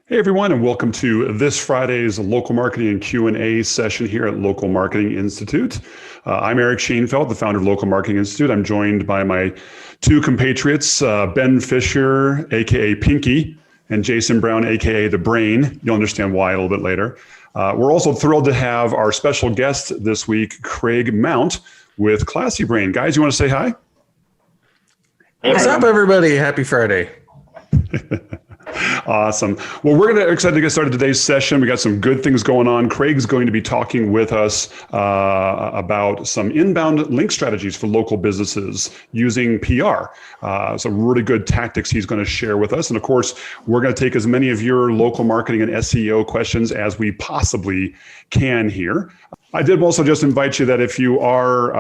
Hey everyone, and welcome to this Friday's Local Marketing and Q&A session here at Local Marketing Institute. I'm Eric Schoenfeld, the founder of Local Marketing Institute. I'm joined by my two compatriots, Ben Fisher, aka Pinky, and Jason Brown, aka The Brain. You'll understand why a little bit later. We're also thrilled to have our special guest this week, Craig Mount with Classy Brain. Guys, you want to say hi? Hey, what's up, everybody? Happy Friday. Awesome. Well, we're excited to get started today's session. We got some good things going on. Craig's going to be talking with us about some inbound link strategies for local businesses using PR. Some really good tactics he's going to share with us. And of course, we're going to take as many of your local marketing and SEO questions as we possibly can here. I did also just invite you that if you are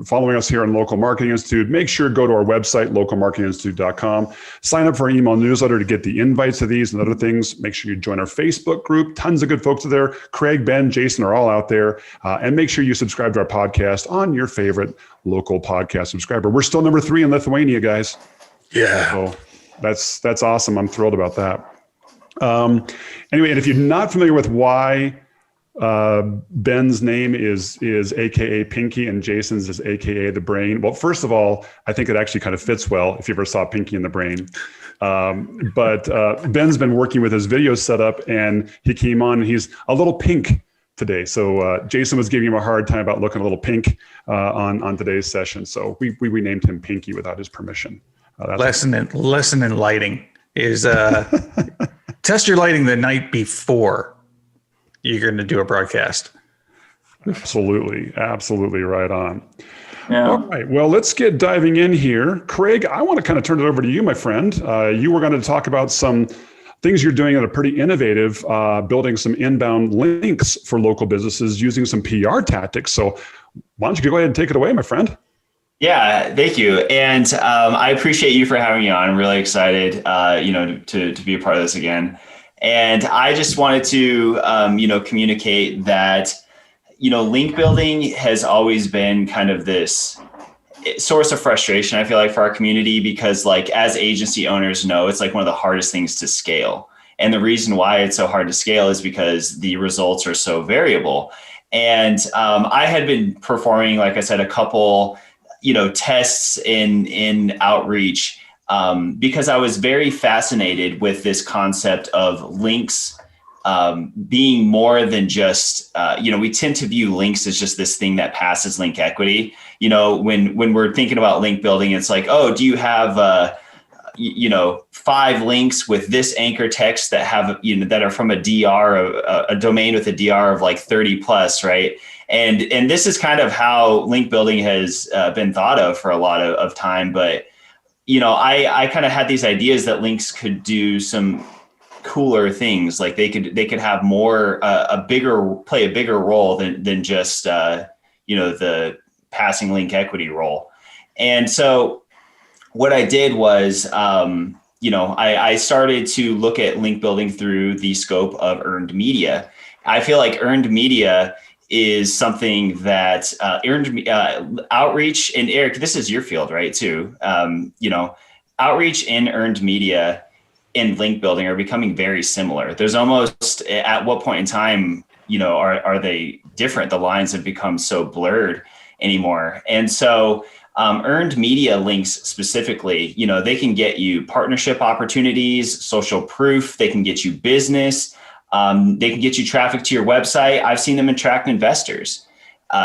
following us here on Local Marketing Institute, make sure to go to our website, localmarketinginstitute.com. Sign up for our email newsletter to get the invites to these and other things. Make sure you join our Facebook group. Tons of good folks are there. Craig, Ben, Jason are all out there. And make sure you subscribe to our podcast on your favorite local podcast subscriber. We're still number 3 in Lithuania, guys. Yeah. So that's awesome. I'm thrilled about that. Anyway, and if you're not familiar with why Ben's name is AKA Pinky and Jason's is AKA The Brain. Well, first of all, I think it actually kind of fits well if you ever saw Pinky and the Brain. But Ben's been working with his video setup and he came on and he's a little pink today. So Jason was giving him a hard time about looking a little pink on today's session. So we renamed him Pinky without his permission. Lesson in lighting is test your lighting the night before you're going to do a broadcast. Absolutely right on. Yeah. All right, well, let's get diving in here. Craig, I want to kind of turn it over to you, my friend. You were going to talk about some things you're doing that are pretty innovative, building some inbound links for local businesses using some PR tactics. So why don't you go ahead and take it away, my friend? Yeah, thank you. And I appreciate you for having me on. I'm really excited, to be a part of this again. And I just wanted to, communicate that, link building has always been kind of this source of frustration, I feel like, for our community, because as agency owners know, it's one of the hardest things to scale. And the reason why it's so hard to scale is because the results are so variable. And I had been performing, like I said, a couple, tests in outreach because I was very fascinated with this concept of links being more than just, we tend to view links as just this thing that passes link equity. When we're thinking about link building, it's like, oh, do you have, 5 links with this anchor text that have, that are from a DR, a domain with a DR of 30 plus, right? And this is kind of how link building has been thought of for a lot of time, but I kind of had these ideas that links could do some cooler things. They could have more, play a bigger role than just, the passing link equity role. And so what I did was, I started to look at link building through the scope of earned media. I feel like earned media is something that outreach, and Eric, this is your field, right, too. Outreach and earned media and link building are becoming very similar. There's almost, at what point in time, are they different? The lines have become so blurred anymore. And so earned media links specifically, they can get you partnership opportunities, social proof, they can get you business. They can get you traffic to your website. I've seen them attract investors,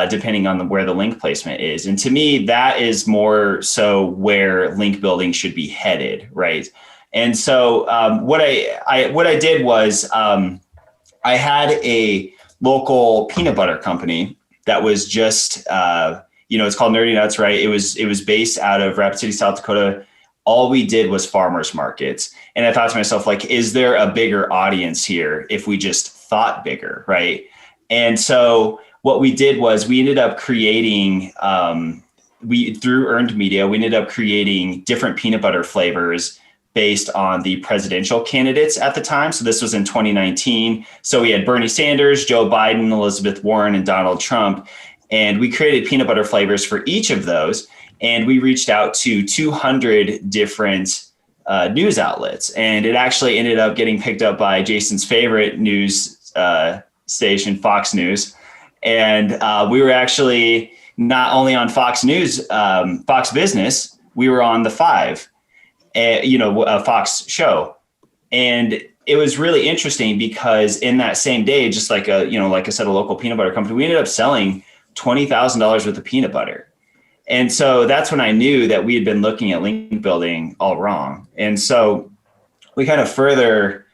depending on where the link placement is. And to me, that is more so where link building should be headed, right? And so what I did was I had a local peanut butter company that was just it's called Nerdy Nuts, right? It was based out of Rapid City, South Dakota. All we did was farmers markets. And I thought to myself, is there a bigger audience here if we just thought bigger, right? And so what we did was we ended up creating, through earned media, we ended up creating different peanut butter flavors based on the presidential candidates at the time. So this was in 2019. So we had Bernie Sanders, Joe Biden, Elizabeth Warren, and Donald Trump. And we created peanut butter flavors for each of those. And we reached out to 200 different news outlets. And it actually ended up getting picked up by Jason's favorite news station, Fox News. And we were actually not only on Fox News, Fox Business, we were on the 5, a Fox show. And it was really interesting because in that same day, just like like I said, a local peanut butter company, we ended up selling $20,000 worth of peanut butter. And so that's when I knew that we had been looking at link building all wrong. And so we kind of further,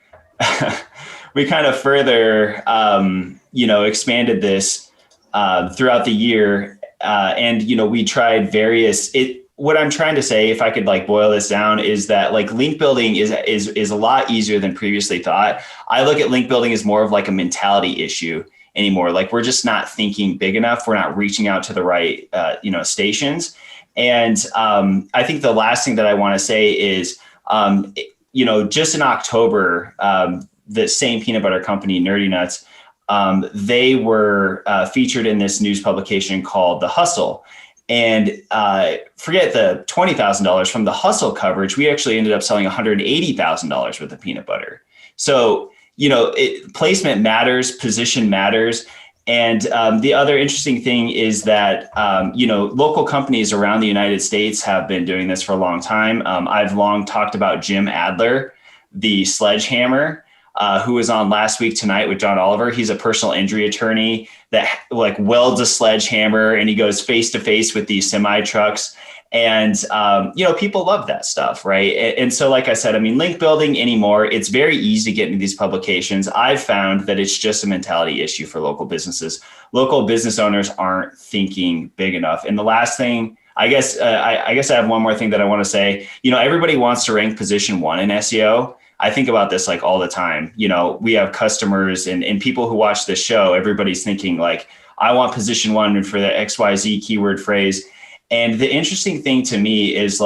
expanded this throughout the year. And, we tried what I'm trying to say, if I could boil this down, is that link building is a lot easier than previously thought. I look at link building as more of a mentality issue anymore. We're just not thinking big enough. We're not reaching out to the right, stations. And I think the last thing that I want to say is, just in October, the same peanut butter company, Nerdy Nuts, they were featured in this news publication called The Hustle. And forget the $20,000 from the Hustle coverage, we actually ended up selling $180,000 worth of peanut butter. So, placement matters, position matters. And the other interesting thing is that, local companies around the United States have been doing this for a long time. I've long talked about Jim Adler, the sledgehammer, who was on Last Week Tonight with John Oliver. He's a personal injury attorney that welds a sledgehammer, and he goes face to face with these semi trucks. And, people love that stuff, right? And so, like I said, link building anymore, it's very easy to get into these publications. I've found that it's just a mentality issue for local businesses. Local business owners aren't thinking big enough. And the last thing, I guess I have one more thing that I want to say. Everybody wants to rank position 1 in SEO. I think about this all the time. We have customers and people who watch this show, everybody's thinking I want position 1 for the XYZ keyword phrase. And the interesting thing to me is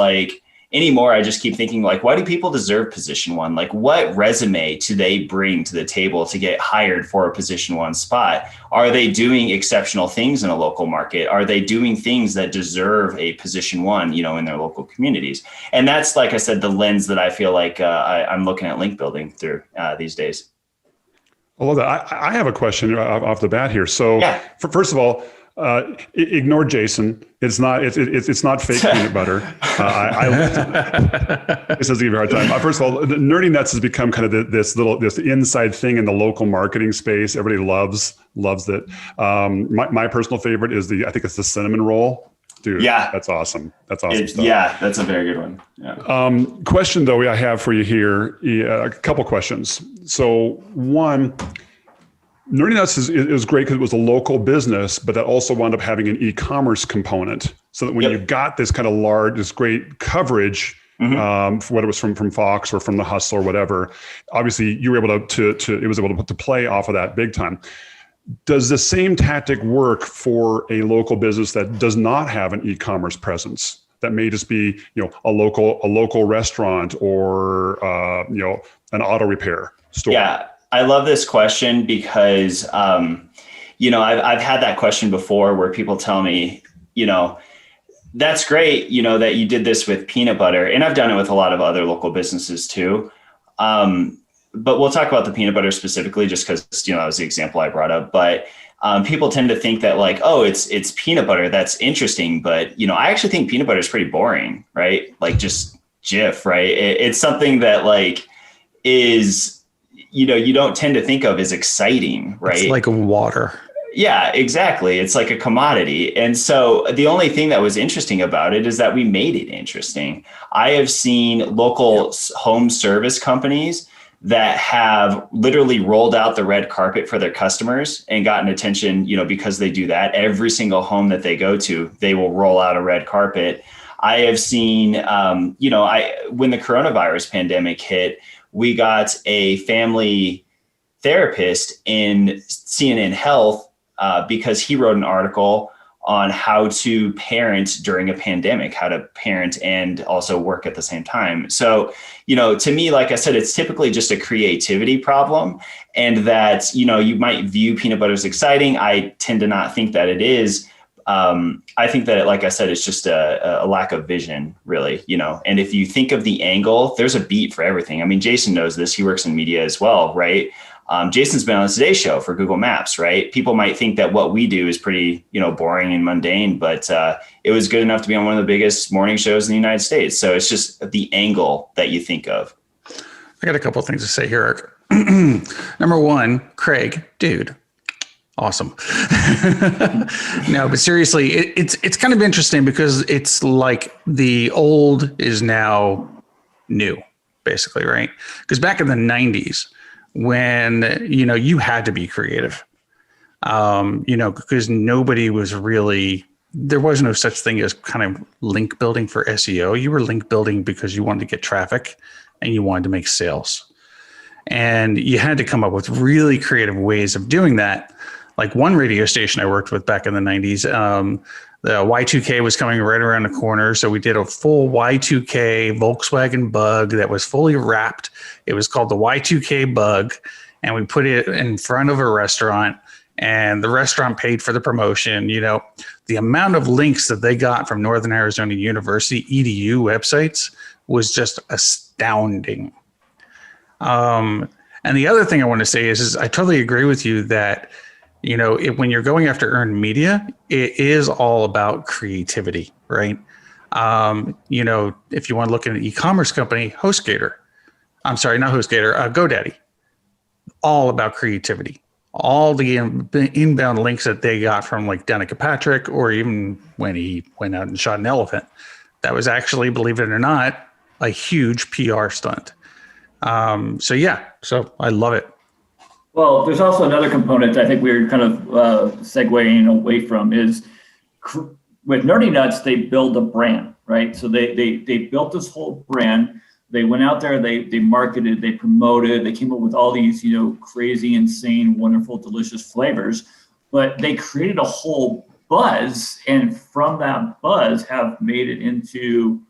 anymore, I just keep thinking why do people deserve position 1? What resume do they bring to the table to get hired for a position 1 spot? Are they doing exceptional things in a local market? Are they doing things that deserve a position 1, in their local communities? And that's, like I said, the lens that I feel I'm looking at link building through these days. I love that. I have a question off the bat here. So first of all, ignore Jason. It's not fake peanut butter. This doesn't give you a hard time. First of all, Nerdy Nuts has become kind of this inside thing in the local marketing space. Everybody loves it. My personal favorite is I think it's the cinnamon roll. Dude, yeah, that's awesome. That's awesome stuff. Yeah, that's a very good one. Yeah. Question though, I have for you here, a couple questions. So one, Nerdy Nuts is great because it was a local business, but that also wound up having an e-commerce component. So that when you got this kind of this great coverage, whether it was from Fox or from the Hustle or whatever, obviously you were able to play off of that big time. Does the same tactic work for a local business that does not have an e-commerce presence? That may just be, a local restaurant or an auto repair store. Yeah. I love this question because, I've had that question before where people tell me, that's great, that you did this with peanut butter. And I've done it with a lot of other local businesses too. But we'll talk about the peanut butter specifically just because, that was the example I brought up. But people tend to think that it's peanut butter. That's interesting. But, I actually think peanut butter is pretty boring, right? Just Jif, right? It's something that is... you don't tend to think of as exciting, right? It's like water. Yeah, exactly. It's like a commodity. And so the only thing that was interesting about it is that we made it interesting. I have seen local home service companies that have literally rolled out the red carpet for their customers and gotten attention, because they do that. Every single home that they go to, they will roll out a red carpet. I have seen, when the coronavirus pandemic hit, we got a family therapist in CNN Health because he wrote an article on how to parent during a pandemic, how to parent and also work at the same time. So, to me, like I said, it's typically just a creativity problem, and that, you might view peanut butter as exciting. I tend to not think that it is. I think that, like I said, it's just a lack of vision, really, and if you think of the angle, there's a beat for everything. I mean, Jason knows this. He works in media as well, right? Jason's been on the Today Show for Google Maps, right? People might think that what we do is pretty, boring and mundane, but it was good enough to be on one of the biggest morning shows in the United States. So it's just the angle that you think of. I got a couple of things to say here, Eric. Number one, Craig, dude, awesome. No, but seriously, it's kind of interesting because it's like the old is now new, basically, right? Because back in the 90s, when, you had to be creative, because nobody was really, there was no such thing as kind of link building for SEO. You were link building because you wanted to get traffic and you wanted to make sales. And you had to come up with really creative ways of doing that. Like one radio station I worked with back in the 90s, the Y2K was coming right around the corner. So we did a full Y2K Volkswagen Bug that was fully wrapped. It was called the Y2K Bug. And we put it in front of a restaurant and the restaurant paid for the promotion. The amount of links that they got from Northern Arizona University EDU websites was just astounding. And the other thing I want to say is I totally agree with you that, when you're going after earned media, it is all about creativity, right? If you want to look at an e-commerce company, GoDaddy, all about creativity. All the inbound links that they got from like Danica Patrick, or even when he went out and shot an elephant, that was actually, believe it or not, a huge PR stunt. So I love it. Well, there's also another component I think we're kind of segueing away from is with Nerdy Nuts, they build a brand, right? So they built this whole brand. They went out there, they marketed, they promoted, they came up with all these, crazy, insane, wonderful, delicious flavors, but they created a whole buzz, and from that buzz have made it into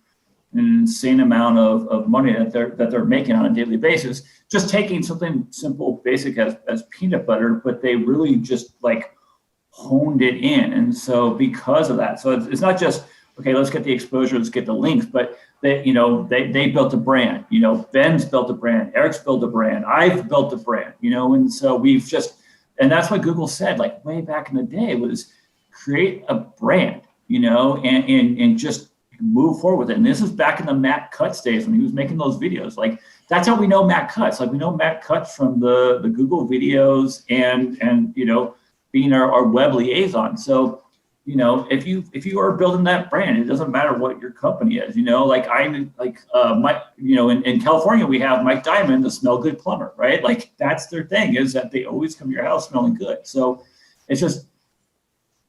an insane amount of money that they're making on a daily basis, just taking something simple, basic as peanut butter, but they really just like honed it in. And so because of that, so it's not just, okay, let's get the exposure, let's get the links, but they built a brand, Ben's built a brand, Eric's built a brand, I've built a brand, and so and that's what Google said, like way back in the day, was create a brand, and just move forward with it. And this is back in the Matt Cutts days when he was making those videos. Like that's how we know Matt Cutts. Like we know Matt Cutts from the Google videos and being our web liaison. So, if you are building that brand, it doesn't matter what your company is. In California we have Mike Diamond, the Smell Good Plumber, right? Like that's their thing, is that they always come to your house smelling good. So it's just,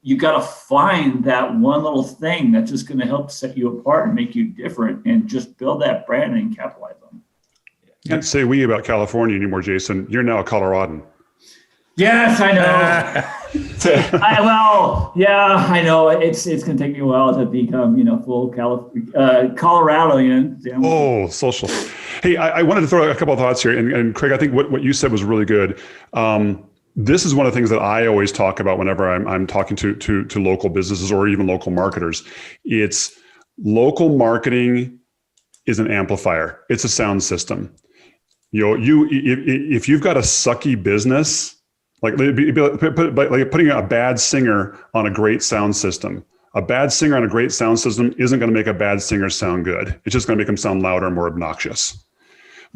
you got to find that one little thing that's just going to help set you apart and make you different, and just build that brand and capitalize on it. You can't say we about California anymore, Jason. You're now a Coloradan. Yes, I know. I know. It's going to take me a while to become, full Coloradian. Oh, social. Hey, I wanted to throw a couple of thoughts here. And Craig, I think what you said was really good. This is one of the things that I always talk about whenever I'm talking to local businesses or even local marketers. It's local marketing is an amplifier. It's a sound system. If you've got a sucky business, like putting a bad singer on a great sound system. A bad singer on a great sound system isn't going to make a bad singer sound good. It's just going to make them sound louder and more obnoxious.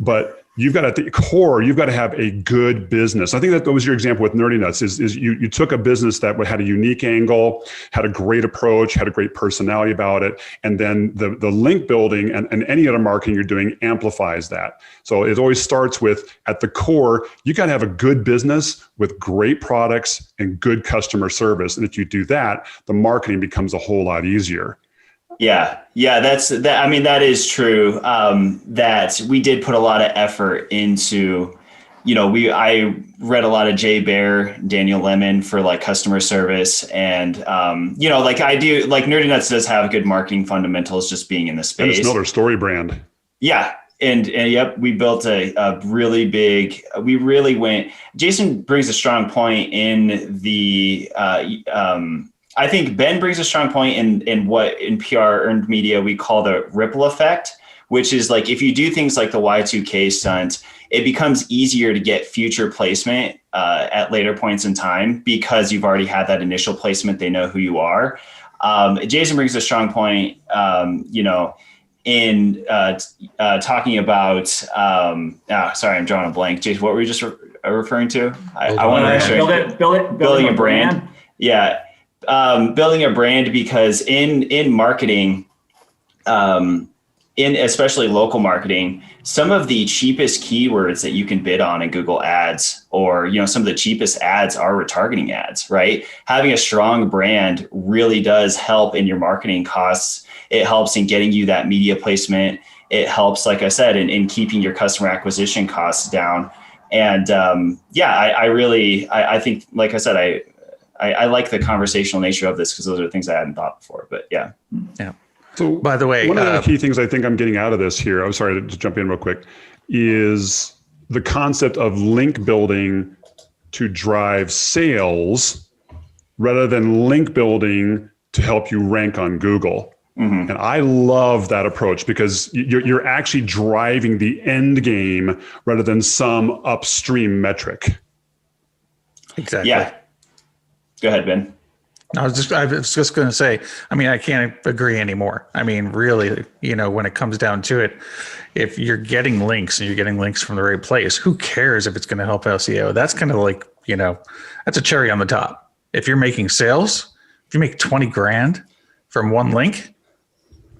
But you've got at the core, you've got to have a good business. I think that was your example with Nerdy Nuts is you took a business that had a unique angle, had a great approach, had a great personality about it. And then the link building and any other marketing you're doing amplifies that. So it always starts with, at the core, you got to have a good business with great products and good customer service. And if you do that, the marketing becomes a whole lot easier. Yeah, that. I mean, that is true. That we did put a lot of effort into, I read a lot of Jay Baer, Daniel Lemon for like customer service. And, like I do, like Nerdy Nuts does have good marketing fundamentals, just being in the space. And it's another story brand. Yeah. And yep, we built a really big, Jason brings a strong point in the, I think Ben brings a strong point in what in PR earned media we call the ripple effect, which is like if you do things like the Y2K stunt, it becomes easier to get future placement at later points in time because you've already had that initial placement. They know who you are. Jason brings a strong point, in talking about, sorry, I'm drawing a blank. Jason, what were you just referring to? I want to make sure. Building a brand. Yeah. Building a brand, because in marketing, in especially local marketing, some of the cheapest keywords that you can bid on in Google Ads, or some of the cheapest ads are retargeting ads, right? Having a strong brand really does help in your marketing costs. It helps in getting you that media placement. It helps, like I said, in keeping your customer acquisition costs down. And I think, like I said, I like the conversational nature of this because those are things I hadn't thought before. But yeah. So, by the way, one of the key things I think I'm getting out of this here, I'm sorry to jump in real quick, is the concept of link building to drive sales rather than link building to help you rank on Google. Mm-hmm. And I love that approach because you're actually driving the end game rather than some upstream metric. Exactly. Yeah. Go ahead, Ben. I was just going to say, I can't agree anymore. Really, when it comes down to it, if you're getting links and you're getting links from the right place, who cares if it's going to help SEO? That's kind of like, that's a cherry on the top. If you're making sales, if you make 20 grand from one link,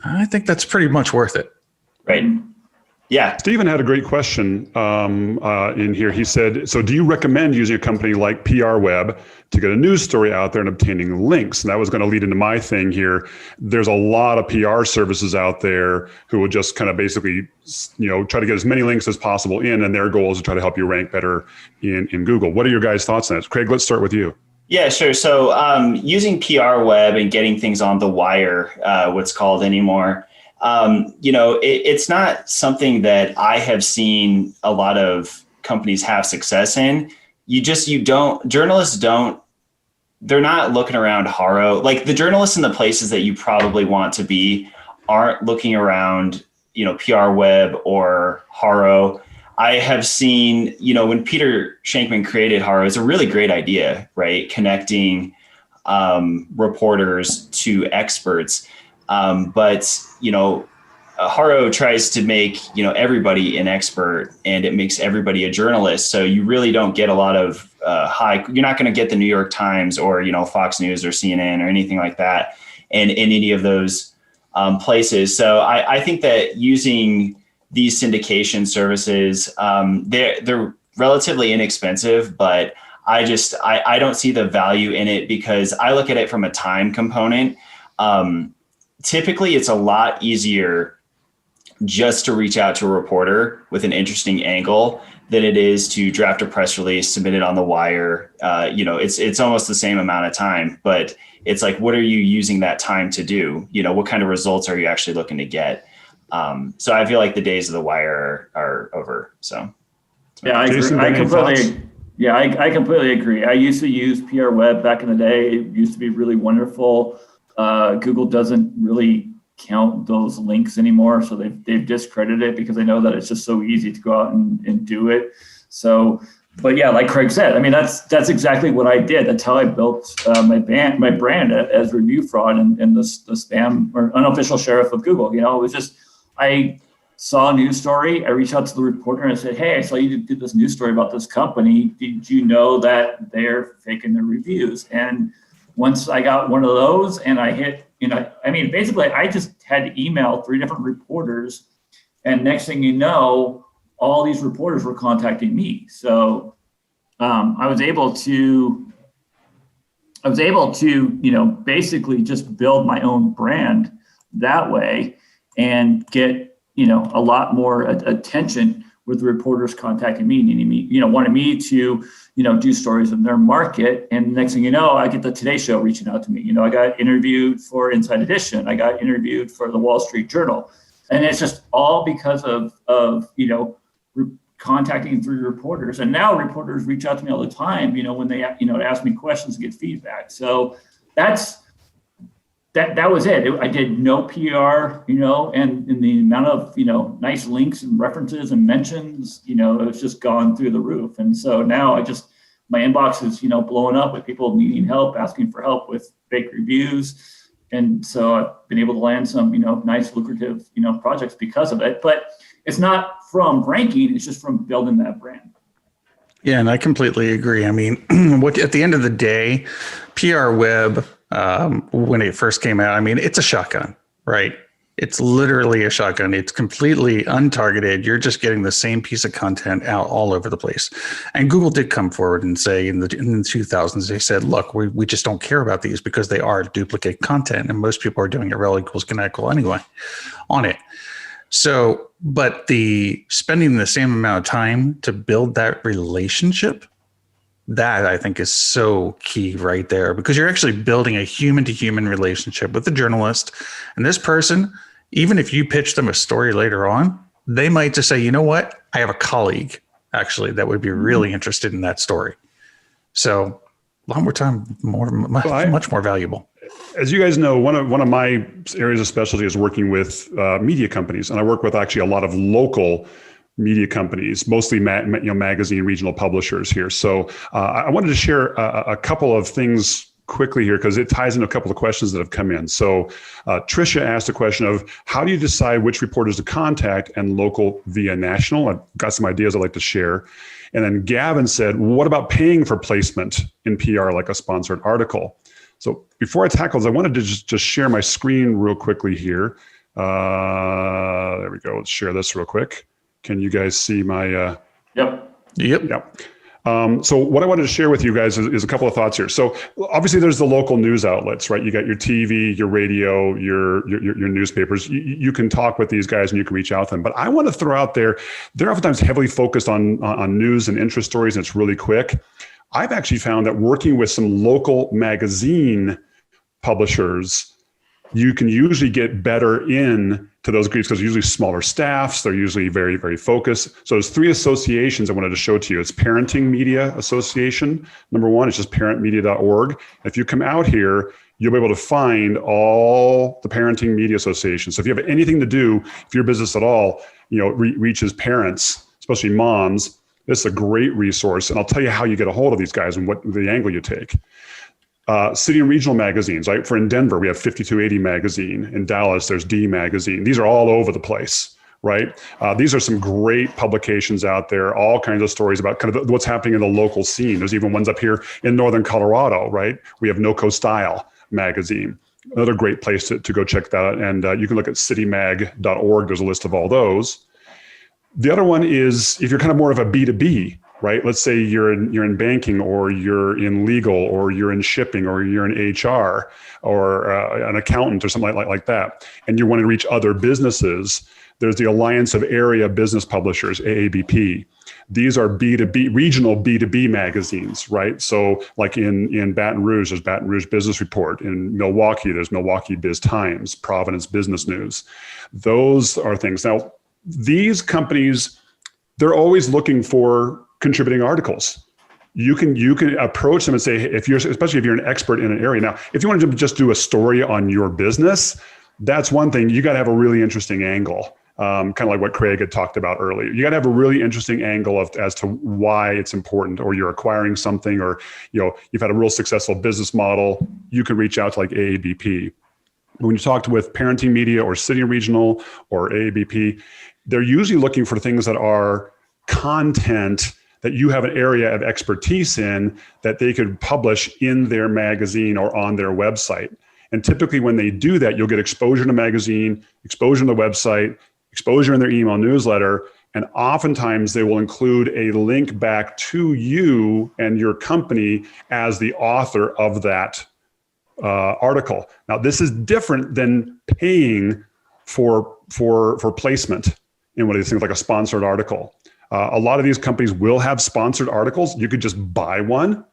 I think that's pretty much worth it. Right. Yeah. Stephen had a great question in here. He said, so do you recommend using a company like PR Web to get a news story out there and obtaining links? And that was going to lead into my thing here. There's a lot of PR services out there who will just kind of basically, try to get as many links as possible in, and their goal is to try to help you rank better in Google. What are your guys' thoughts on that? Craig, let's start with you. Yeah, sure. So using PR Web and getting things on the wire, what's called anymore, it's not something that I have seen a lot of companies have success in. Journalists they're not looking around Haro. Like the journalists in the places that you probably want to be aren't looking around, PR Web or Haro. I have seen, when Peter Shankman created Haro, it's a really great idea, right? Connecting reporters to experts. But Haro tries to make, everybody an expert, and it makes everybody a journalist. So you really don't get a lot of you're not going to get the New York Times or, Fox News or CNN or anything like that in any of those places. So I think that using these syndication services, they're relatively inexpensive, but I don't see the value in it because I look at it from a time component. Typically, it's a lot easier just to reach out to a reporter with an interesting angle than it is to draft a press release, submit it on the wire. It's almost the same amount of time, but it's like, what are you using that time to do? What kind of results are you actually looking to get? So I feel like the days of the wire are over. So yeah, Jason, I completely agree. I used to use PR Web back in the day. It used to be really wonderful. Google doesn't really count those links anymore, so they've discredited it because they know that it's just so easy to go out and do it. So, but yeah, like Craig said, that's exactly what I did. That's how I built my brand as Review Fraud and the spam or unofficial sheriff of Google. It was just, I saw a news story. I reached out to the reporter and I said, hey, I saw you did this news story about this company. Did you know that they're faking their reviews? And once I got one of those and I hit, basically I just had to email 3 different reporters, and next thing you know, all these reporters were contacting me. So I was able to, basically just build my own brand that way and get, a lot more attention with the reporters contacting me, needing me, wanted me to, do stories in their market. And next thing you know, I get the Today Show reaching out to me. I got interviewed for Inside Edition. I got interviewed for the Wall Street Journal. And it's just all because of contacting 3 reporters. And now reporters reach out to me all the time, when they, ask me questions and get feedback. So that was it. I did no PR, and the amount of, nice links and references and mentions, it was just gone through the roof. And so now my inbox is, blowing up with people needing help, asking for help with fake reviews. And so I've been able to land some, nice lucrative, projects because of it. But it's not from ranking, it's just from building that brand. Yeah, and I completely agree. I mean, at the end of the day, PR web, when it first came out, I mean, it's a shotgun, right? It's literally a shotgun. It's completely untargeted. You're just getting the same piece of content out all over the place. And Google did come forward and say in the 2000s, they said, look, we just don't care about these because they are duplicate content. And most people are doing a rel equals connectable anyway on it. So, but the spending the same amount of time to build that relationship, that I think is so key right there, because you're actually building a human to human relationship with the journalist. And this person, even if you pitch them a story later on, they might just say, you know what? I have a colleague actually that would be really interested in that story. So a lot more time, much more valuable. As you guys know, one of my areas of specialty is working with media companies, and I work with actually a lot of local media companies, mostly magazine regional publishers here. So I wanted to share a couple of things quickly here because it ties into a couple of questions that have come in. So Tricia asked a question of how do you decide which reporters to contact and local via national? I've got some ideas I'd like to share. And then Gavin said, what about paying for placement in PR like a sponsored article? So before I tackle this, I wanted to just share my screen real quickly here. There we go. Let's share this real quick. Can you guys see my? Yep. So what I wanted to share with you guys is a couple of thoughts here. So obviously there's the local news outlets, right? You got your TV, your radio, your newspapers. You can talk with these guys and you can reach out to them. But I want to throw out there, they're oftentimes heavily focused on news and interest stories, and it's really quick. I've actually found that working with some local magazine publishers, you can usually get better in to those groups because usually smaller staffs, they're usually very, very focused. So there's 3 associations I wanted to show to you. It's Parenting Media Association. Number 1, it's just parentmedia.org. If you come out here, you'll be able to find all the parenting media associations. So if you have anything to do, if your business at all, reaches parents, especially moms, this is a great resource. And I'll tell you how you get a hold of these guys and what the angle you take. City and regional magazines, right? For in Denver, we have 5280 magazine. In Dallas, there's D magazine. These are all over the place, right? These are some great publications out there, all kinds of stories about kind of what's happening in the local scene. There's even ones up here in Northern Colorado, right? We have NoCo Style magazine, another great place to go check that out. And you can look at citymag.org. There's a list of all those. The other one is if you're kind of more of a B2B, right? Let's say you're in banking, or you're in legal, or you're in shipping, or you're in HR, or an accountant, or something like that, and you want to reach other businesses. There's the Alliance of Area Business Publishers, AABP. These are B2B, regional B2B magazines, right? So like in Baton Rouge, there's Baton Rouge Business Report. In Milwaukee, there's Milwaukee Biz Times, Providence Business News. Those are things. Now, these companies, they're always looking for contributing articles. You can approach them and say, especially if you're an expert in an area. Now, if you want to just do a story on your business, that's one thing. You got to have a really interesting angle, kind of like what Craig had talked about earlier. You got to have a really interesting angle as to why it's important, or you're acquiring something, or you've had a real successful business model. You can reach out to like AABP. When you talked with Parenting Media or City and Regional or AABP, they're usually looking for things that are content that you have an area of expertise in that they could publish in their magazine or on their website. And typically when they do that, you'll get exposure in a magazine, exposure in the website, exposure in their email newsletter, and oftentimes they will include a link back to you and your company as the author of that article. Now, this is different than paying for placement in one of these things like a sponsored article. A lot of these companies will have sponsored articles. You could just buy one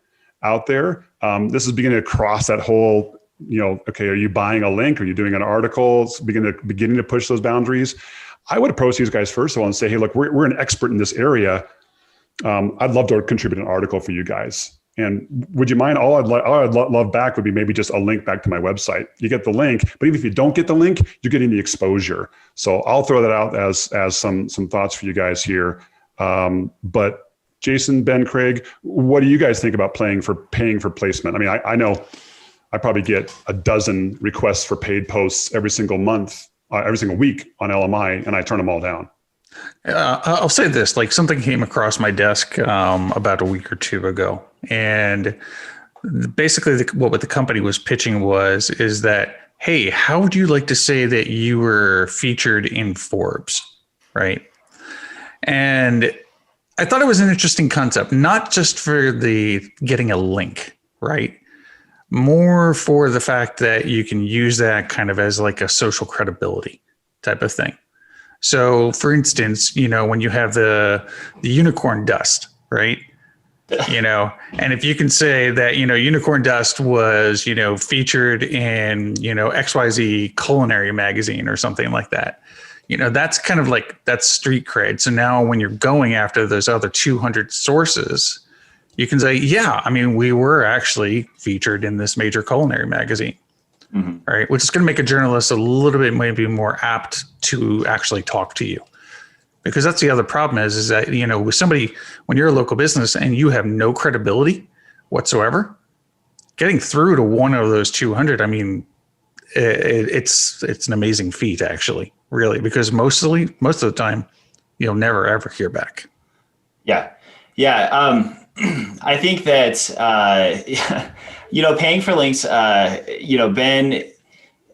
out there. This is beginning to cross that whole, okay, are you buying a link? Are you doing an article? It's beginning to push those boundaries. I would approach these guys first of all and say, hey, look, we're an expert in this area. I'd love to contribute an article for you guys. And would you mind? All I'd love back would be maybe just a link back to my website. You get the link, but even if you don't get the link, you're getting the exposure. So I'll throw that out as some thoughts for you guys here. But Jason, Ben, Craig, what do you guys think about paying for placement? I mean, I know I probably get a dozen requests for paid posts every single month, every single week on LMI, and I turn them all down. I'll say this, like something came across my desk about a week or two ago. And basically what the company was pitching is that, hey, how would you like to say that you were featured in Forbes, right? And I thought it was an interesting concept, not just for the getting a link, right? More for the fact that you can use that kind of as like a social credibility type of thing. So for instance, when you have the unicorn dust, right? And if you can say that, unicorn dust was, featured in, XYZ culinary magazine or something like that, that's kind of like, that's street cred. So now when you're going after those other 200 sources, you can say, yeah, I mean, we were actually featured in this major culinary magazine. Mm-hmm. Right, which is going to make a journalist a little bit maybe more apt to actually talk to you, because that's the other problem is that with somebody, when you're a local business and you have no credibility whatsoever, getting through to one of those 200, I mean, it's an amazing feat actually, really, because most of the time you'll never ever hear back. Yeah. I think that paying for links, Ben,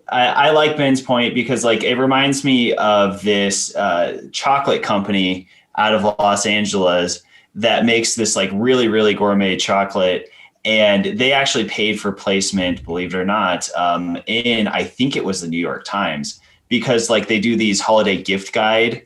I like Ben's point because like it reminds me of this chocolate company out of Los Angeles that makes this like really, really gourmet chocolate. And they actually paid for placement, believe it or not, in, I think it was the New York Times, because like they do these holiday gift guides,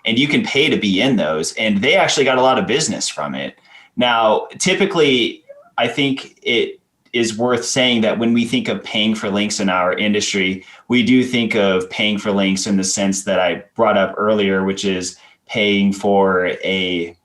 and you can pay to be in those. And they actually got a lot of business from it. Now, typically, I think it is worth saying that when we think of paying for links in our industry, we do think of paying for links in the sense that I brought up earlier, which is paying for a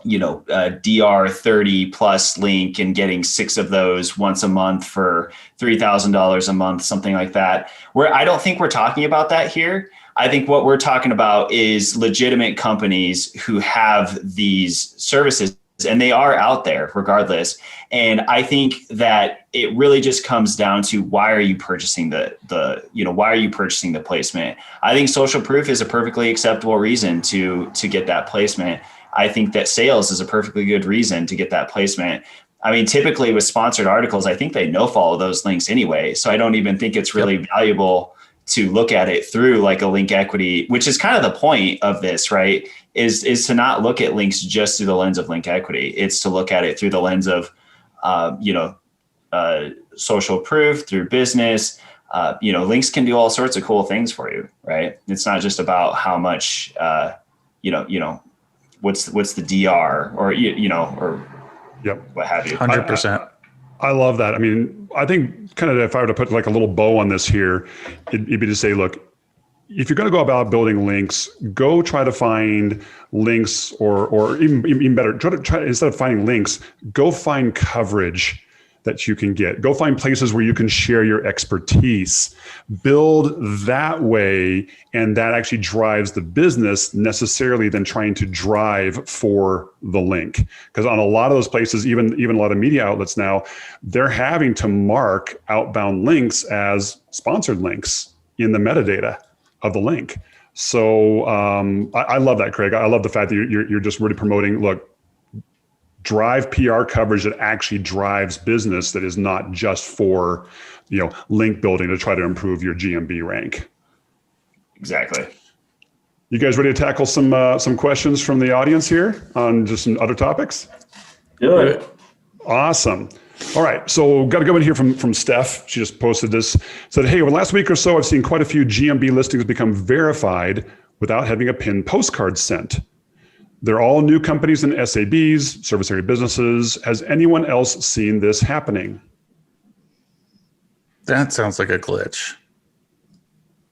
DR 30 plus link and getting 6 of those once a month for $3,000 a month, something like that. Where I don't think we're talking about that here. I think what we're talking about is legitimate companies who have these services, and they are out there regardless. And I think that it really just comes down to why are you purchasing why are you purchasing the placement? I think social proof is a perfectly acceptable reason to get that placement. I think that sales is a perfectly good reason to get that placement. I mean, typically with sponsored articles, I think they no follow those links anyway. So I don't even think it's really valuable to look at it through like a link equity, which is kind of the point of this, right? Is to not look at links just through the lens of link equity. It's to look at it through the lens of, social proof, through business. Links can do all sorts of cool things for you, right? It's not just about how much, what's the DR or yep, what have you. 100%. I love that. I mean, I think kind of if I were to put like a little bow on this here, it'd be to say, look, if you're going to go about building links, go try to find links or even better, try instead of finding links, go find coverage that you can get. Go find places where you can share your expertise, build that way, and that actually drives the business necessarily than trying to drive for the link. Because on a lot of those places, even a lot of media outlets now, they're having to mark outbound links as sponsored links in the metadata of the link. So I love that, Craig. I love the fact that you're just really promoting, look, drive PR coverage that actually drives business, that is not just for, link building to try to improve your GMB rank. Exactly. You guys ready to tackle some questions from the audience here on just some other topics? Do it. Awesome. All right, so got to go in here from Steph. She just posted this. Said, hey, over the last week or so, I've seen quite a few GMB listings become verified without having a pinned postcard sent. They're all new companies and SABs, service area businesses. Has anyone else seen this happening? That sounds like a glitch.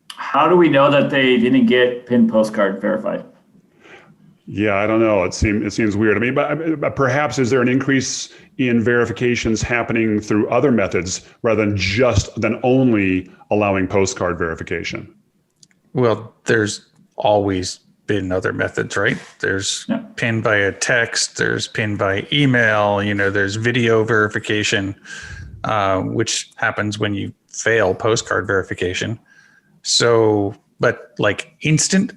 How do we know that they didn't get pinned postcard verified? Yeah, I don't know. It seems weird. I mean, but perhaps is there an increase in verifications happening through other methods rather than only allowing postcard verification? Well, there's always been other methods, right? There's PIN by a text, there's PIN by email, there's video verification, which happens when you fail postcard verification. So, but like instant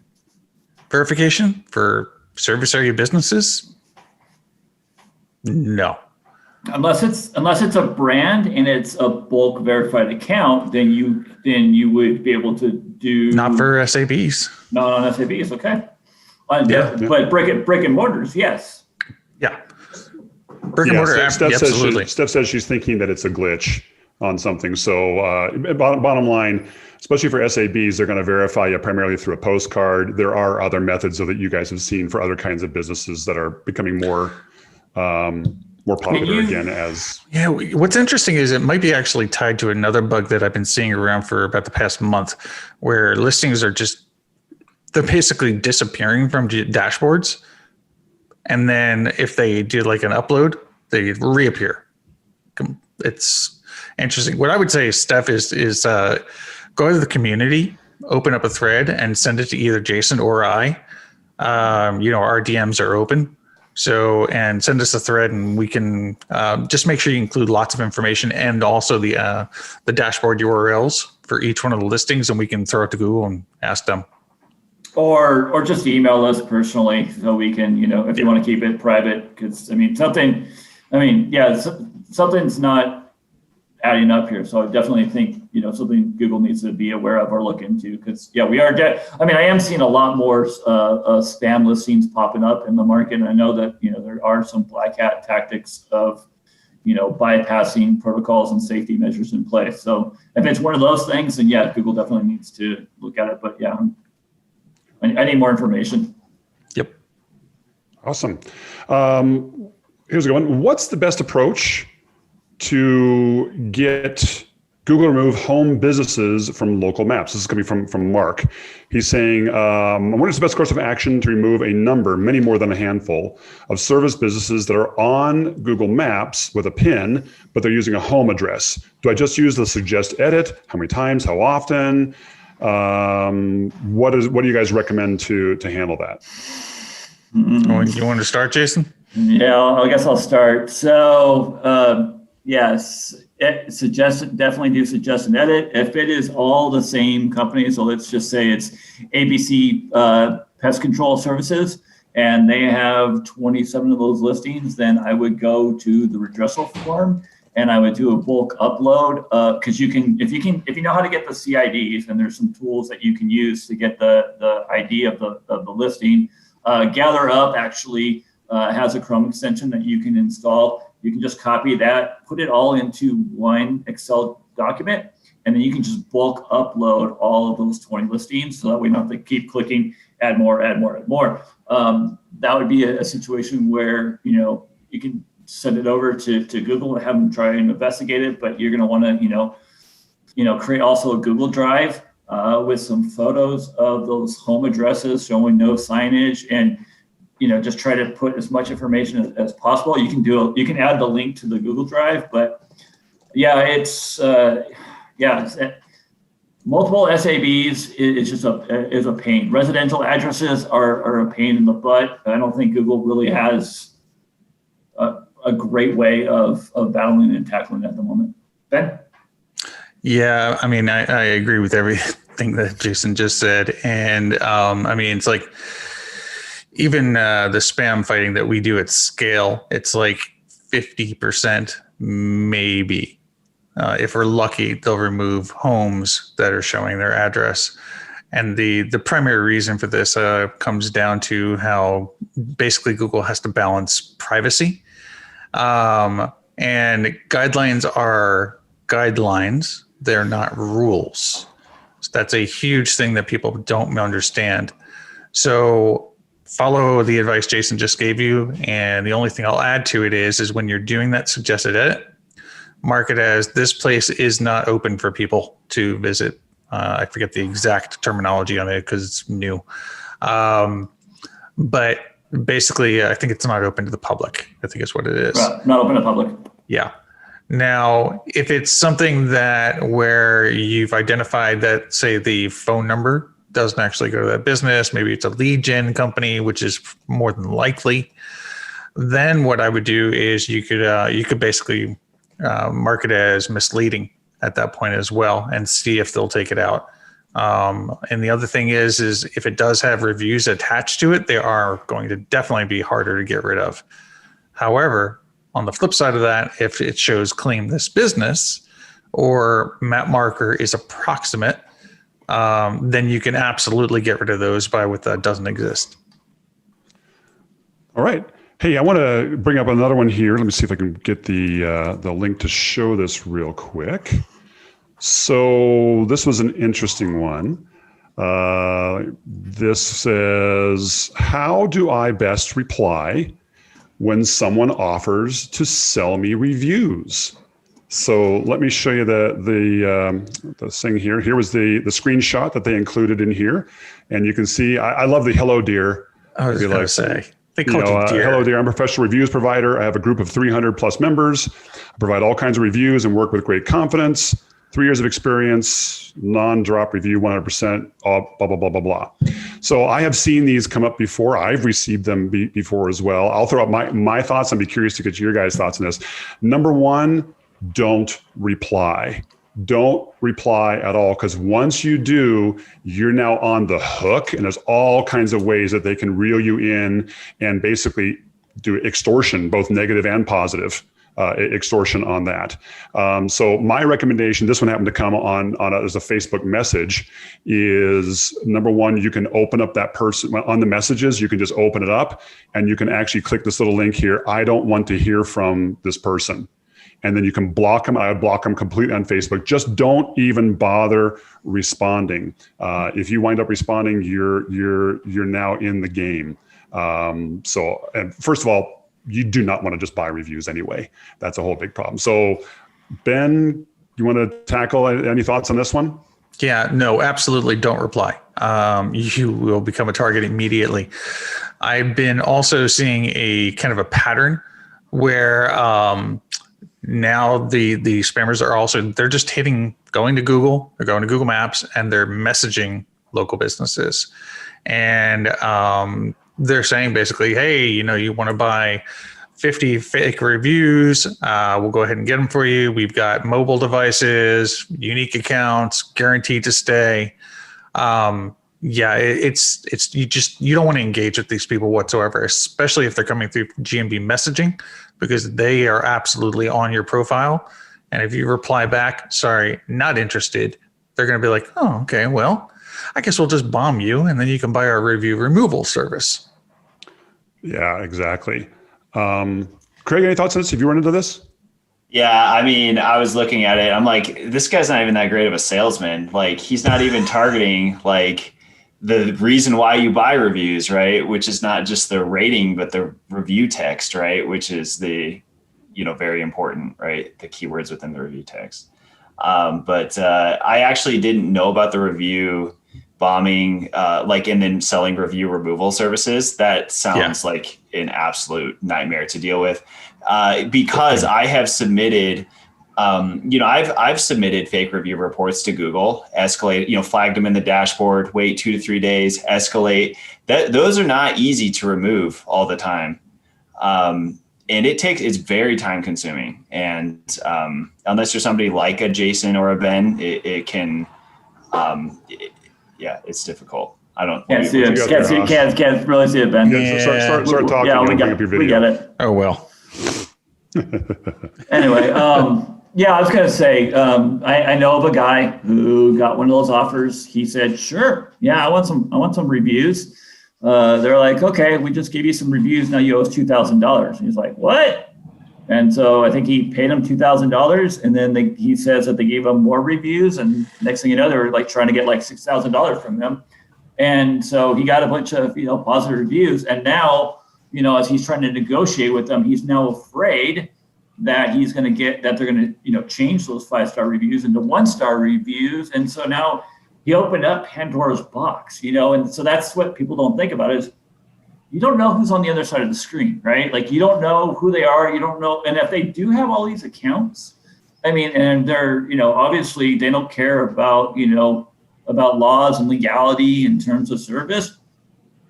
verification for service area businesses? No. Unless it's a brand and it's a bulk verified account, then you would be able to do. Not for SABs. Not on SABs, okay. Yeah. But brick and mortars, yes. Yeah. Brick and mortar, absolutely. Steph says she's thinking that it's a glitch on something. So bottom line, especially for SABs, they're going to verify you primarily through a postcard. There are other methods that you guys have seen for other kinds of businesses that are becoming more popular again. What's interesting is it might be actually tied to another bug that I've been seeing around for about the past month, where listings are they're basically disappearing from dashboards. And then if they do like an upload, they reappear. It's interesting. What I would say, Steph, is go to the community, open up a thread, and send it to either Jason or I. Our DMs are open. So, and send us a thread, and we can just make sure you include lots of information and also the dashboard URLs for each one of the listings, and we can throw it to Google and ask them. Or just email us personally, so we can, if you want to keep it private, because something's not adding up here. So I definitely think, something Google needs to be aware of or look into, because we are I am seeing a lot more spam listings popping up in the market. And I know that, there are some black hat tactics of, bypassing protocols and safety measures in place. So if it's one of those things, then Google definitely needs to look at it. But I need more information. Yep. Awesome. Here's a good one. What's the best approach to get Google to remove home businesses from local maps? This is coming from Mark. He's saying, what is the best course of action to remove a number, many more than a handful, of service businesses that are on Google Maps with a PIN, but they're using a home address? Do I just use the suggest edit? How many times? How often? What do you guys recommend to handle that? You want to start, Jason? Yeah, I guess I'll start. So, yes, definitely do suggest and edit. If it is all the same company, so let's just say it's ABC Pest Control Services, and they have 27 of those listings, then I would go to the redressal form and I would do a bulk upload, because if you know how to get the CIDs, and there's some tools that you can use to get the ID of the listing. Gather Up actually has a Chrome extension that you can install. You can just copy that, put it all into one Excel document, and then you can just bulk upload all of those 20 listings, so that we don't have to keep clicking add more. That would be a situation where you can send it over to Google and have them try and investigate it, but you're going to want to create also a Google Drive with some photos of those home addresses showing no signage, and just try to put as much information as possible. You can add the link to the Google Drive, but it's multiple SABs is a pain. Residential addresses are a pain in the butt. I don't think Google really has a great way of battling and tackling at the moment. Ben? Yeah, I agree with everything that Jason just said. And it's like, even the spam fighting that we do at scale, it's like 50% maybe. If we're lucky, they'll remove homes that are showing their address. And the primary reason for this comes down to how basically Google has to balance privacy. And guidelines are guidelines. They're not rules. So that's a huge thing that people don't understand. So follow the advice Jason just gave you. And the only thing I'll add to it is when you're doing that suggested edit, mark it as this place is not open for people to visit. I forget the exact terminology on it because it's new. But Basically, I think it's not open to the public. I think is what it is. Right. Not open to public. Yeah. Now, if it's something that where you've identified that, say, the phone number doesn't actually go to that business, maybe it's a lead gen company, which is more than likely, then what I would do is you could basically mark it as misleading at that point as well and see if they'll take it out. And the other thing is if it does have reviews attached to it, they are going to definitely be harder to get rid of. However, on the flip side of that, if it shows claim this business or map marker is approximate, then you can absolutely get rid of those by what that doesn't exist. All right. Hey, I want to bring up another one here. Let me see if I can get the link to show this real quick. So this was an interesting one. This says, how do I best reply when someone offers to sell me reviews? So let me show you the thing here. Here was the screenshot that they included in here. And you can see, I love the hello, dear. I was going to say. They called you dear. Hello, dear. I'm a professional reviews provider. I have a group of 300 plus members. I provide all kinds of reviews and work with great confidence. 3 years of experience, non-drop review, 100%, blah, blah, blah, blah, blah. So I have seen these come up before. I've received them before as well. I'll throw out my thoughts. I'd be curious to get your guys' thoughts on this. Number one, don't reply. Don't reply at all, because once you do, you're now on the hook, and there's all kinds of ways that they can reel you in and basically do extortion, both negative and positive. Extortion on that. So my recommendation, this one happened to come on as a Facebook message, is number one, you can open up that person on the messages. You can just open it up and you can actually click this little link here. I don't want to hear from this person. And then you can block them. I would block them completely on Facebook. Just don't even bother responding. If you wind up responding, you're now in the game. So, and first of all, you do not want to just buy reviews anyway. That's a whole big problem. So Ben, you want to tackle any thoughts on this one? Yeah, no, absolutely don't reply. You will become a target immediately. I've been also seeing a kind of a pattern where now the spammers are also, they're just going to Google, they're going to Google Maps, and they're messaging local businesses. And they're saying basically, hey, you want to buy 50 fake reviews, we'll go ahead and get them for you. We've got mobile devices, unique accounts, guaranteed to stay. It's you don't want to engage with these people whatsoever, especially if they're coming through GMB messaging, because they are absolutely on your profile. And if you reply back, sorry, not interested, they're going to be like, oh, okay, well, I guess we'll just bomb you and then you can buy our review removal service. Yeah, exactly. Craig, any thoughts on this? Have you run into this? Yeah, I mean, I was looking at it. I'm like, this guy's not even that great of a salesman. Like, he's not even targeting like the reason why you buy reviews, right? Which is not just the rating, but the review text, right? Which is the, very important, right? The keywords within the review text. But I actually didn't know about the review bombing, and then selling review removal services. That sounds like an absolute nightmare to deal with, because I have submitted, I've submitted fake review reports to Google, escalate, flagged them in the dashboard, wait 2 to 3 days, escalate. Those are not easy to remove all the time. And it's very time consuming. And unless you're somebody like a Jason or a Ben, it can, it's difficult. I don't can't see it. Can't really see it, Ben. Yeah. Start talking. Yeah, we get it. Oh, well. Anyway, I was going to say, I know of a guy who got one of those offers. He said, sure. Yeah, I want some reviews. They're like, okay, we just gave you some reviews. Now you owe us $2,000. He's like, what? And so I think he paid him $2,000, and then he says that they gave him more reviews, and next thing you know, they were like trying to get like $6,000 from him. And so he got a bunch of positive reviews, and now as he's trying to negotiate with them, he's now afraid that they're going to change those 5-star reviews into 1-star reviews, and so now he opened up Pandora's box, and so that's what people don't think about is you don't know who's on the other side of the screen, right? Like you don't know who they are, you don't know. And if they do have all these accounts, I mean, and they're, obviously they don't care about, about laws and legality in terms of service.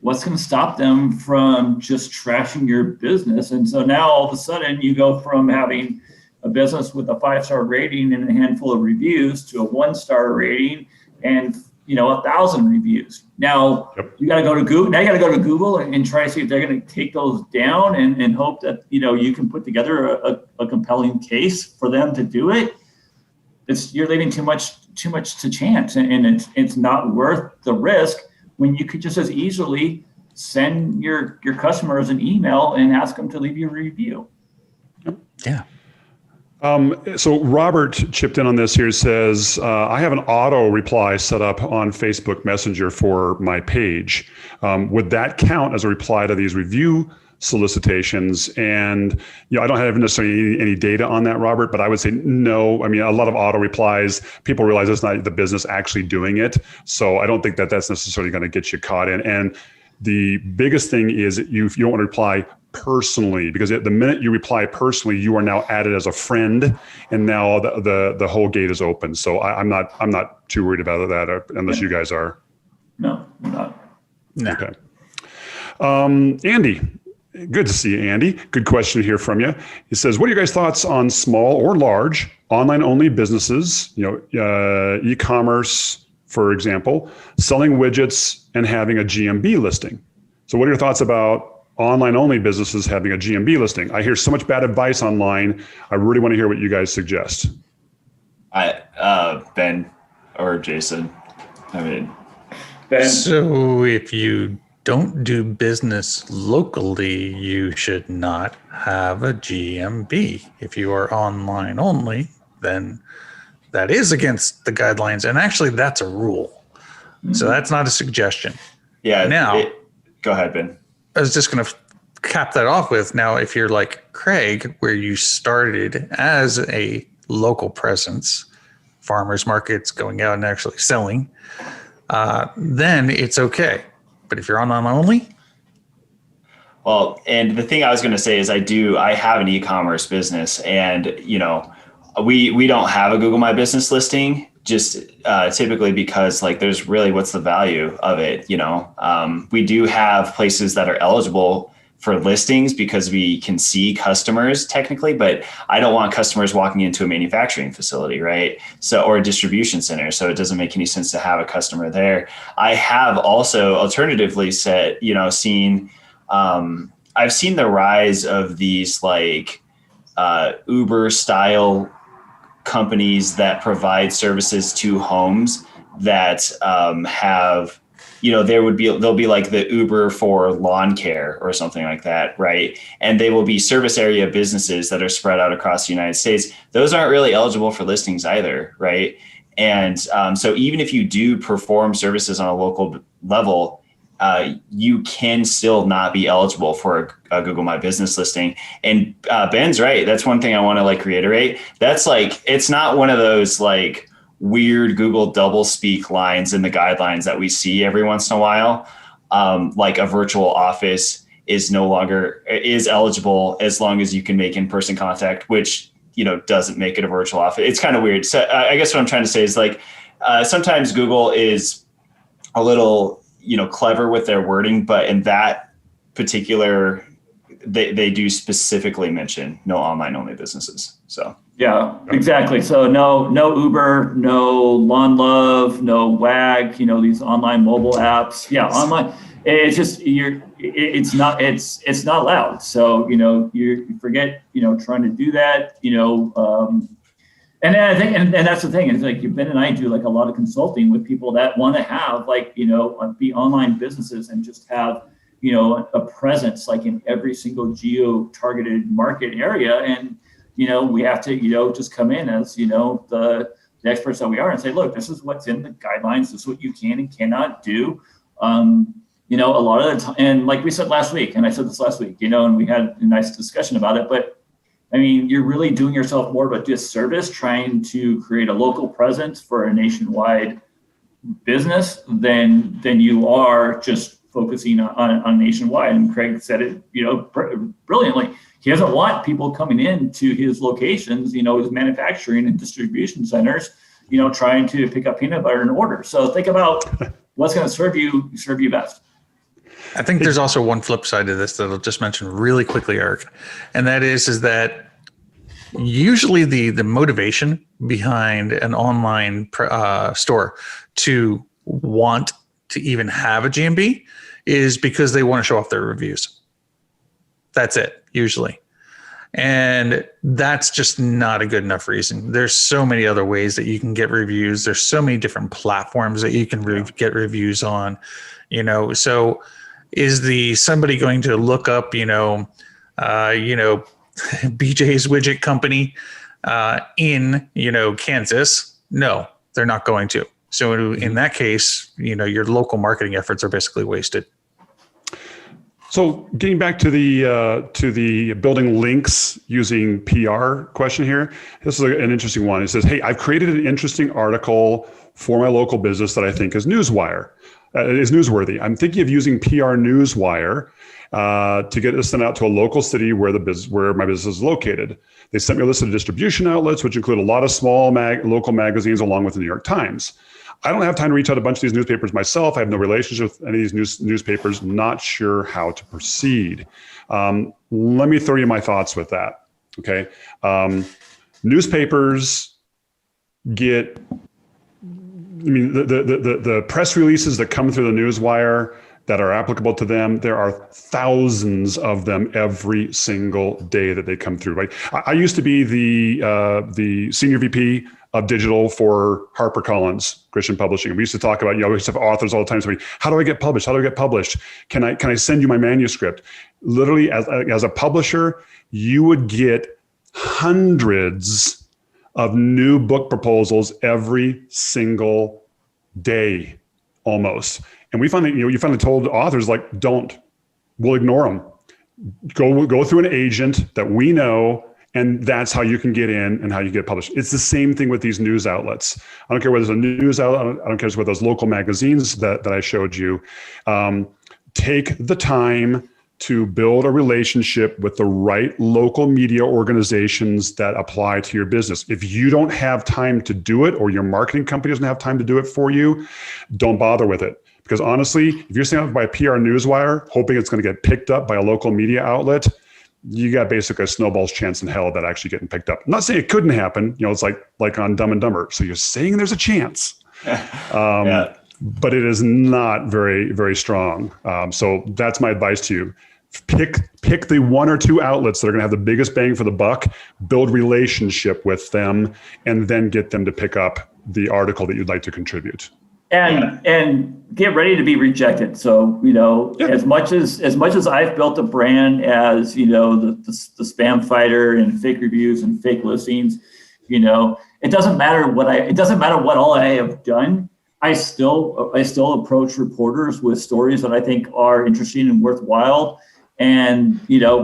What's going to stop them from just trashing your business? And so now all of a sudden you go from having a business with a 5-star rating and a handful of reviews to a 1-star rating and 1,000 reviews. Now you got to go to Google. Now you got to go to Google and try to see if they're going to take those down and hope that you can put together a compelling case for them to do it. You're leaving too much to chance, and it's not worth the risk when you could just as easily send your customers an email and ask them to leave you a review. Yeah. So Robert chipped in on this here, says, I have an auto reply set up on Facebook Messenger for my page. Would that count as a reply to these review solicitations? And, I don't have necessarily any data on that, Robert, but I would say no. I mean, a lot of auto replies, people realize it's not the business actually doing it. So I don't think that that's necessarily going to get you caught in. And the biggest thing is you don't want to reply personally, because the minute you reply personally, you are now added as a friend, and now the whole gate is open. So I'm not too worried about that unless you guys are. No, I'm not. No. Okay. Andy, good to see you, Andy. Good question here from you. He says, what are your guys' thoughts on small or large online only businesses, e-commerce, for example, selling widgets and having a GMB listing? So what are your thoughts about online only businesses having a GMB listing? I hear so much bad advice online. I really want to hear what you guys suggest. Ben or Jason. I mean, Ben. So if you don't do business locally, you should not have a GMB. If you are online only, then that is against the guidelines. And actually, that's a rule. So that's not a suggestion. Yeah. Now, go ahead, Ben. I was just going to cap that off with, now, if you're like Craig, where you started as a local presence, farmers markets, going out and actually selling, then it's okay. But if you're online only. Well, and the thing I was going to say is I have an e-commerce business, and, we don't have a Google My Business listing, just typically because there's really, what's the value of it? We do have places that are eligible for listings because we can see customers technically, but I don't want customers walking into a manufacturing facility, right? So, or a distribution center. So it doesn't make any sense to have a customer there. I have also alternatively I've seen the rise of these Uber style companies that provide services to homes that have, there'll be like the Uber for lawn care or something like that, right? And they will be service area businesses that are spread out across the United States. Those aren't really eligible for listings either, right? And so even if you do perform services on a local level, you can still not be eligible for a Google My Business listing. And Ben's right. That's one thing I want to reiterate. That's it's not one of those weird Google double speak lines in the guidelines that we see every once in a while. A virtual office is eligible as long as you can make in-person contact, which, doesn't make it a virtual office. It's kind of weird. So I guess what I'm trying to say is sometimes Google is a little, clever with their wording, but in that particular, they do specifically mention no online only businesses. So. Yeah, exactly. So no Uber, no Lawn Love, no Wag, these online mobile apps. Yeah, online. It's just it's not allowed. So you forget trying to do that. And then I think, and that's the thing is Ben and I do a lot of consulting with people that want to have be online businesses and just have a presence in every single geo-targeted market area. And we have to just come in as the experts that we are and say, look, this is what's in the guidelines. This is what you can and cannot do. A lot of the time, and like we said last week, and I said this last week, and we had a nice discussion about it, but I mean, you're really doing yourself more of a disservice trying to create a local presence for a nationwide business than you are just focusing on nationwide. And Craig said it, brilliantly. He doesn't want people coming in to his locations, his manufacturing and distribution centers, trying to pick up peanut butter in order. So think about what's going to serve you best. I think there's also one flip side to this that I'll just mention really quickly, Eric, and that is that usually the motivation behind an online store to want to even have a GMB is because they want to show off their reviews. That's it, usually. And that's just not a good enough reason. There's so many other ways that you can get reviews. There's so many different platforms that you can get reviews on, so is somebody going to look up, BJ's Widget Company in, Kansas? No, they're not going to. So in that case, your local marketing efforts are basically wasted. So getting back to the building links using PR question here, this is an interesting one. It says, hey, I've created an interesting article for my local business that I think is newsworthy. I'm thinking of using PR Newswire to get this sent out to a local city where my business is located. They sent me a list of distribution outlets, which include a lot of small local magazines along with the New York Times. I don't have time to reach out to a bunch of these newspapers myself. I have no relationship with any of these newspapers. Not sure how to proceed. Let me throw you my thoughts with that. Okay. Newspapers get, the press releases that come through the newswire that are applicable to them, there are thousands of them every single day that they come through, right? I used to be the senior VP of digital for HarperCollins Christian Publishing. We used to talk about, we used to have authors all the time saying, how do I get published? How do I get published? Can I send you my manuscript? Literally, as a publisher, you would get hundreds of new book proposals every single day, almost. And we finally, you finally told authors, like, we'll ignore them. Go through an agent that we know, and that's how you can get in and how you get published. It's the same thing with these news outlets. I don't care whether it's a news outlet, I don't care whether those local magazines that I showed you. Take the time to build a relationship with the right local media organizations that apply to your business. If you don't have time to do it, or your marketing company doesn't have time to do it for you, don't bother with it. Because honestly, if you're sent out by a PR Newswire, hoping it's going to get picked up by a local media outlet, you got basically a snowball's chance in hell of that actually getting picked up. I'm not saying it couldn't happen. It's like on Dumb and Dumber. So you're saying there's a chance. Yeah. But it is not very, very strong. So that's my advice to you. Pick the one or two outlets that are going to have the biggest bang for the buck, build relationship with them, and then get them to pick up the article that you'd like to contribute. And get ready to be rejected. So, as much as I've built a brand as, the spam fighter and fake reviews and fake listings, it doesn't matter what all I have done. I still approach reporters with stories that I think are interesting and worthwhile. And,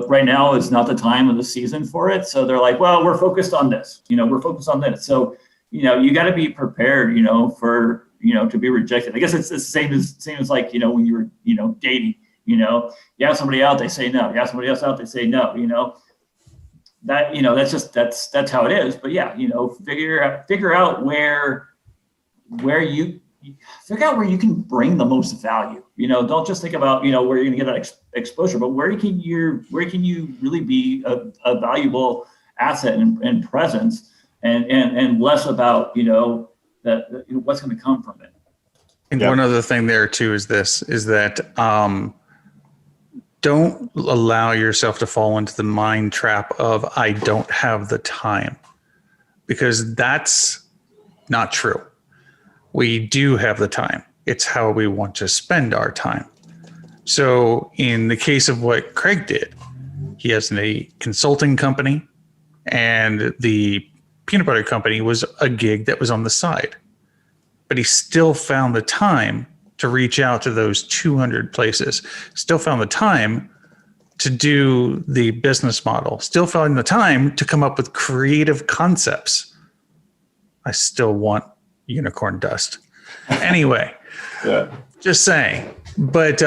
right now is not the time of the season for it. So they're like, well, we're focused on this, we're focused on this. So, you got to be prepared, for, to be rejected. I guess it's the same as like, when you were, dating, you have somebody out, they say no. You have somebody else out, they say no, that, that's how it is. But yeah, figure out where you can bring the most value. Don't just think about, where you're going to get that exposure, but where can you really be a valuable asset and presence, and less about, that what's going to come from it. And one other thing there too is that don't allow yourself to fall into the mind trap of I don't have the time, because that's not true. We do have the time. It's how we want to spend our time. So in the case of what Craig did, he has a consulting company, and the peanut butter company was a gig that was on the side, but he still found the time to reach out to those 200 places, still found the time to do the business model, still found the time to come up with creative concepts. I still want unicorn dust. Anyway, Yeah. Just saying. But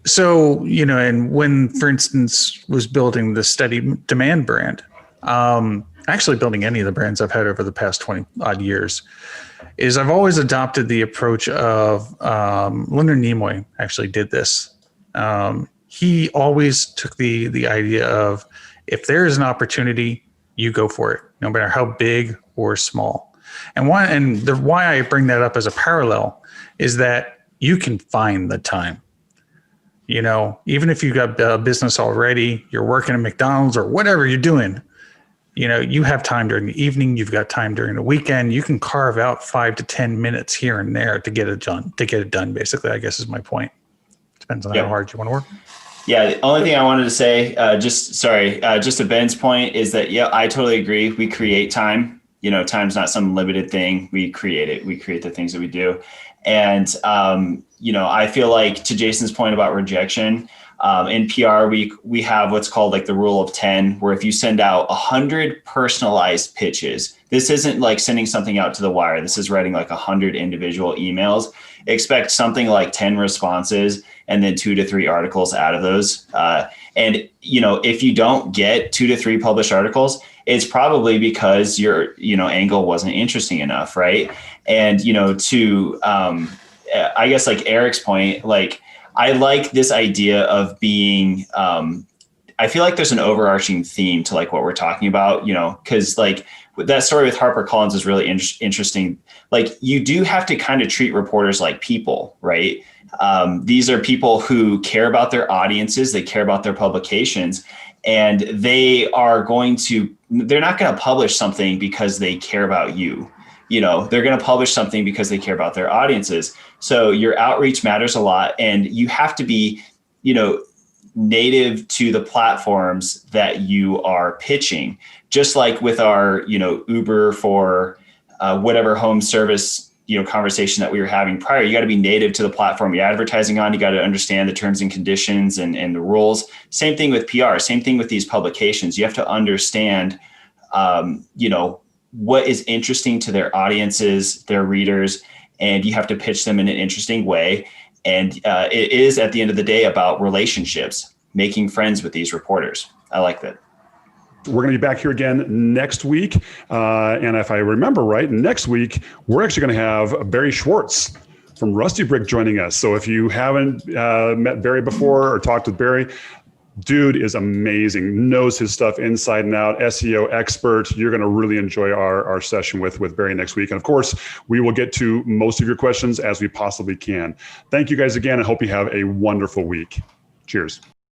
so, and when, for instance, was building the steady demand brand, actually building any of the brands I've had over the past 20 odd years, is I've always adopted the approach of Leonard Nimoy actually did this. He always took the idea of, if there is an opportunity, you go for it, no matter how big or small. And why I bring that up as a parallel is that you can find the time. Even if you've got a business already, you're working at McDonald's or whatever you're doing, you have time during the evening, you've got time during the weekend, you can carve out 5 to 10 minutes here and there to get it done, basically, I guess is my point. Depends on how hard you want to work. Yeah, the only thing I wanted to say, just to Ben's point, is that, I totally agree. We create time. Time's not some limited thing. We create it. We create the things that we do. And, I feel like, to Jason's point about rejection, in PR, we have what's called like the rule of 10, where if you send out 100 personalized pitches, this isn't like sending something out to the wire. This is writing like 100 individual emails. Expect something like 10 responses and then 2 to 3 articles out of those. And if you don't get 2 to 3 published articles, it's probably because your, angle wasn't interesting enough. Right. And, I guess like Eric's point, like, I like this idea of being, I feel like there's an overarching theme to like what we're talking about, because like that story with HarperCollins is really interesting. Like, you do have to kind of treat reporters like people, right? These are people who care about their audiences, they care about their publications, and they're not going to publish something because they care about you. They're going to publish something because they care about their audiences. So your outreach matters a lot, and you have to be, native to the platforms that you are pitching. Just like with our, Uber for whatever home service, conversation that we were having prior, you got to be native to the platform you're advertising on. You got to understand the terms and conditions and the rules. Same thing with PR, same thing with these publications. You have to understand, what is interesting to their audiences, their readers, and you have to pitch them in an interesting way. And it is, at the end of the day, about relationships, making friends with these reporters. I like that. We're going to be back here again next week. And if I remember right, next week, we're actually going to have Barry Schwartz from Rusty Brick joining us. So if you haven't met Barry before or talked with Barry, dude is amazing, knows his stuff inside and out, SEO expert. You're going to really enjoy our session with Barry next week. And of course, we will get to most of your questions as we possibly can. Thank you guys again. I hope you have a wonderful week. Cheers.